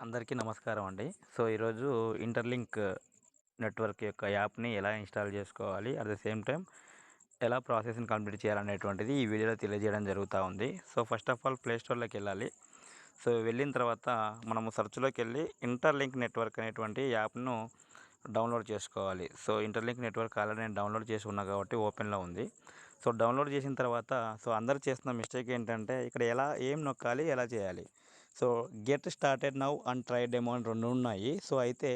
అందరికీ నమస్కారం అండి. ఈరోజు ఇంటర్‌లింక్ నెట్‌వర్క్ యొక్క యాప్‌ని ఎలా ఇన్‌స్టాల్ చేసుకోవాలి? అట్ ద సేమ్ టైమ్ ఎలా ప్రాసెస్‌ని కంప్లీట్ చేయాలనేటువంటిది ఈ వీడియోలో తెలియజేయడం జరుగుతా ఉంది. ఫస్ట్ ఆఫ్ ఆల్ ప్లే స్టోర్‌లోకెళ్ళాలి. వెళ్ళిన తర్వాత మనము సెర్చ్‌లోకెళ్ళి ఇంటర్‌లింక్ నెట్‌వర్క్ అనేటువంటి యాప్‌ను డౌన్‌లోడ్ చేసుకోవాలి. ఇంటర్‌లింక్ నెట్‌వర్క్ ఆల్రెడీ నేను డౌన్‌లోడ్ చేసి ఉన్నా కాబట్టి ఓపెన్‌లో ఉంది. డౌన్‌లోడ్ చేసిన తర్వాత అందరూ చేస్తున్న మిస్టేక్ ఏంటంటే ఇక్కడ ఏం నొక్కాలి? ఎలా చేయాలి? Get started now and try demo అని 2 ఉన్నాయి. అయితే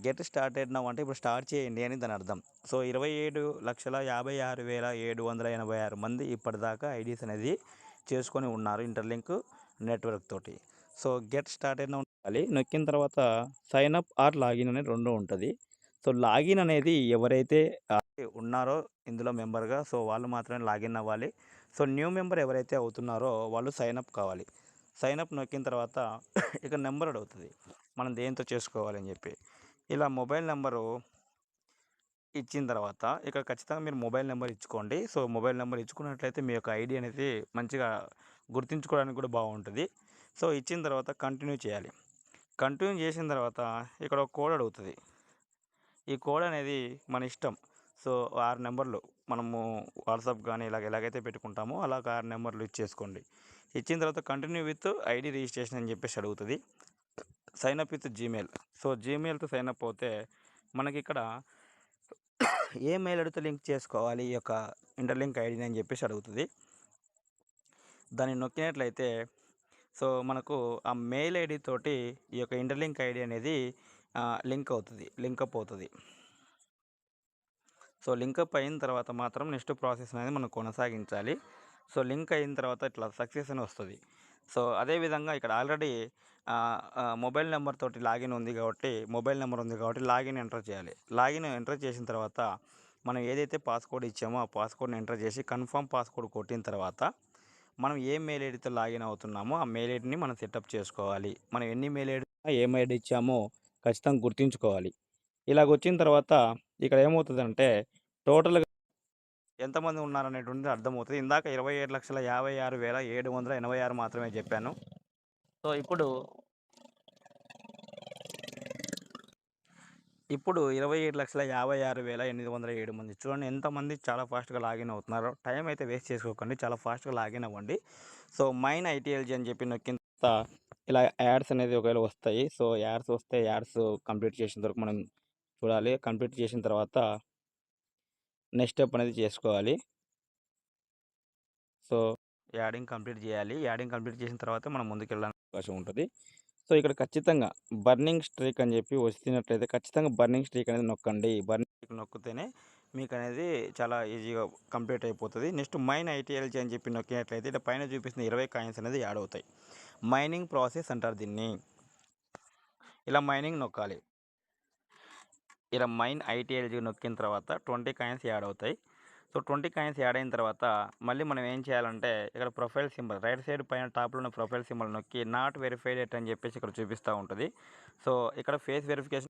గెట్ స్టార్టెడ్ నౌ అంటే ఇప్పుడు స్టార్ట్ చేయండి అని దాని అర్థం. 27,56,786 మంది ఇప్పటిదాకా ఐడీస్ అనేది చేసుకొని ఉన్నారు ఇంటర్‌లింక్ నెట్‌వర్క్ తోటి. గెట్ స్టార్టెడ్ నౌ నొక్కాలి. నొక్కిన తర్వాత సైన్ అప్ ఆర్ లాగిన్ అనేది 2 ఉంటది. లాగిన్ అనేది ఎవరైతే ఉన్నారో ఇందులో మెంబర్‌గా వాళ్ళు మాత్రమే లాగిన్ అవ్వాలి. న్యూ మెంబర్ ఎవరైతే అవుతున్నారో వాళ్ళు సైన్ అప్ కావాలి. సైన్ అప్ నొక్కిన తర్వాత ఇక నెంబర్ అడుగుతది. మనం దేనితో చేసుకోవాలని చెప్పి. ఇలా మొబైల్ నంబరు ఇచ్చిన తర్వాత ఇక్కడ ఖచ్చితంగా మీరు మొబైల్ నెంబర్ ఇచ్చుకోండి. మొబైల్ నెంబర్ ఇచ్చుకున్నట్లయితే మీ యొక్క ఐడీ అనేది మంచిగా గుర్తుంచుకోవడానికి కూడా బాగుంటది. ఇచ్చిన తర్వాత కంటిన్యూ చేయాలి. కంటిన్యూ చేసిన తర్వాత ఇక్కడ ఒక కోడ్ అడుగుతది. ఈ కోడ్ అనేది మన ఇష్టం. 6 నెంబర్లు మనము వాట్సాప్ గానీ ఎలాగైతే పెట్టుకుంటామో అలాగ 6 నెంబర్లు ఇచ్చేసుకోండి. ఇచ్చిన తర్వాత కంటిన్యూ విత్ ఐడీ రిజిస్ట్రేషన్ అని చెప్పేసి అడుగుతది. Sign up with Gmail. జీమెయిల్‌తో సైన్ అప్ అవుతే మనకిక్కడ ఏ మెయిల్ ఐడీతో లింక్ చేసుకోవాలి ఈ యొక్క ఇంటర్‌లింక్ ఐడీని అని చెప్పేసి అడుగుతది. దాన్ని నొక్కినట్లయితే మనకు ఆ మెయిల్ ఐడీ తోటి ఈ యొక్క ఇంటర్‌లింక్ ఐడీ అనేది లింకప్ అవుతది. లింకప్ అయిన తర్వాత మాత్రం నెక్స్ట్ ప్రాసెస్ అనేది మనం కొనసాగించాలి. లింక్ అయిన తర్వాత ఇట్లా సక్సెస్ అని వస్తది. అదేవిధంగా ఇక్కడ ఆల్రెడీ మొబైల్ నెంబర్ తోటి లాగిన్ ఉంది కాబట్టి లాగిన్ ఎంటర్ చేయాలి. లాగిన్ ఎంటర్ చేసిన తర్వాత మనం ఏదైతే పాస్‌కోడ్ ఇచ్చామో ఆ పాస్‌కోడ్‌ని ఎంటర్ చేసి కన్ఫర్మ్ పాస్‌కోడ్ కొట్టిన తర్వాత మనం ఏ మెయిల్ ఐడీతో లాగిన్ అవుతున్నామో ఆ మెయిల్ ఐడీని మనం సెటప్ చేసుకోవాలి. మనం ఎన్ని mail ID A mail ID ఇచ్చామో ఖచ్చితంగా గుర్తుంచుకోవాలి. ఇలాగొచ్చిన తర్వాత ఇక్కడ ఏమవుతదంటే టోటల్‌గా ఎంతమంది ఉన్నారనేటువంటిది అర్థమవుతది. ఇందాక 27,56,786 మాత్రమే చెప్పాను. ఇప్పుడు 27,56,807 మంది. చూడండి ఎంతమంది చాలా ఫాస్ట్‌గా లాగిన్ అవుతున్నారో. టైం అయితే వేస్ట్ చేసుకోకండి. చాలా ఫాస్ట్‌గా లాగిన్ అవ్వండి. మైన్ ఐటీఎల్జీ అని చెప్పి నొక్కిన తర్వాత ఇలా యాడ్స్ అనేది ఒకవేళ వస్తాయి. యాడ్స్ వస్తే యాడ్స్ కంప్లీట్ చేసేంత వరకు మనం చూడాలి. కంప్లీట్ చేసిన తర్వాత నెక్స్ట్ స్టెప్ అనేది చేసుకోవాలి. సో, యాడింగ్ కంప్లీట్ చేయాలి. యాడింగ్ కంప్లీట్ చేసిన తర్వాత మనం ముందుకెళ్ళడానికి అవకాశం ఉంటది. ఇక్కడ ఖచ్చితంగా బర్నింగ్ స్ట్రీక్ అని చెప్పి వచ్చినట్లయితే ఖచ్చితంగా బర్నింగ్ స్ట్రీక్ అనేది నొక్కండి. బర్నింగ్ స్ట్రీక్ నొక్కితేనే మీకనేది చాలా ఈజీగా కంప్లీట్ అయిపోతది. నెక్స్ట్ మైన్ ఐటీఎల్జీ అని చెప్పి నొక్కినట్లయితే ఇలా పైన చూపిస్తున్న 20 కాయిన్స్ అనేది యాడ్ అవుతాయి. మైనింగ్ ప్రాసెస్ అంటారు దీన్ని. ఇలా మైనింగ్ నొక్కాలి. ఇలా మైన్ ఐటీఎల్జీ నొక్కిన తర్వాత 20 కాయిన్స్ యాడ్ అవుతాయి. 20 కాయిన్స్ యాడ్ అయిన తర్వాత మళ్ళీ మనం ఏం చేయాలంటే ఇక్కడ ప్రొఫైల్ సింబల్ రైట్ సైడ్ పైన టాప్‌లో ఉన్న ప్రొఫైల్ సింబల్ నొక్కి నాట్ వెరిఫైడ్ యెట్ అని చెప్పేసి ఇక్కడ చూపిస్తా ఉంటది. ఇక్కడ ఫేస్ వెరిఫికేషన్